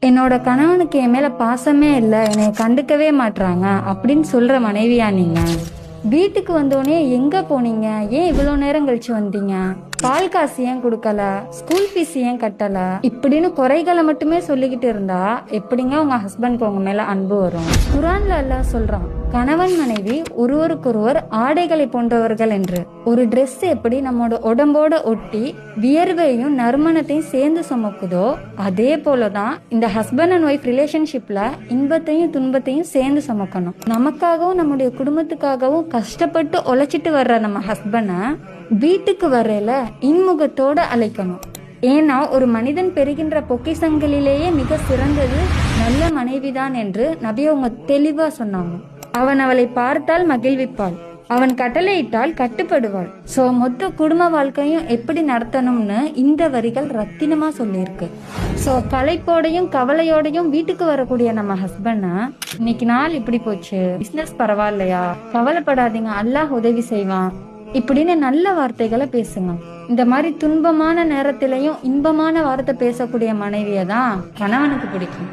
என்னோட கணவனுக்கு என் மேல பாசமே இல்லை, என்னை கண்டுக்கவே மாட்றாங்க அப்படின்னு சொல்ற மனைவியா நீங்க? வீட்டுக்கு வந்தோடனே எங்க போனீங்க, ஏன் இவ்வளவு நேரம் கழிச்சு வந்தீங்க, பால் காசு ஏன் கொடுக்கல, ஸ்கூல் ஃபீஸ் ஏன் கட்டல, இப்படின்னு குறைகளை மட்டுமே சொல்லிக்கிட்டு இருந்தா எப்படிங்க உங்க ஹஸ்பண்ட்க்கு உங்க மேல அன்பு வரும்? குர்ஆன்ல அல்லாஹ் சொல்றான், கணவன் மனைவி ஒருவருக்கொருவர் ஆடைகளை போன்றவர்கள் என்று. ஒரு Dress எப்படி நம்மோட உடம்போட ஒட்டி வியர்வையும் நறுமணத்தையும் சேர்ந்து சுமக்குதோ, அதே போலதான் இந்த ஹஸ்பண்ட் அண்ட் ஒய்ஃப் ரிலேஷன்ஷிப்ல இன்பத்தையும் துன்பத்தையும் சேர்ந்து சுமக்கணும். நமக்காகவும் நம்முடைய குடும்பத்துக்காகவும் கஷ்டப்பட்டு உழைச்சிட்டு வர்ற நம்ம ஹஸ்பண்ட வீட்டுக்கு வரையில இன்முகத்தோட அழைக்கணும். ஏன்னா ஒரு மனிதன் பெறுகின்ற பொக்கிஷங்களிலேயே மிக சிறந்தது நல்ல மனைவிதான் என்று நபி அவங்க தெளிவா சொன்னாங்க. அவன் அவளை பார்த்தால் மகிழ்விப்பாள், அவன் கட்டளையிட்டால் கட்டுப்படுவாள். சோ மொத்த குடும்ப வாழ்க்கையும் எப்படி நடத்தணும்னு இந்த வரிகள் ரத்தினமா சொல்லியிருக்கு. சோ களைப்போடையும் கவலையோடையும் வீட்டுக்கு வரக்கூடிய நம்ம ஹஸ்பண்ட, இன்னைக்கு நாள் இப்படி போச்சு, பிசினஸ் பரவாயில்லையா, கவலைப்படாதீங்க, அல்லாஹ் உதவி செய்வான், இப்படின்னு நல்ல வார்த்தைகளை பேசுங்க. இந்த மாதிரி துன்பமான நேரத்திலையும் இன்பமான வார்த்தை பேசக்கூடிய மனைவியை தான் கணவனுக்கு பிடிக்கும்.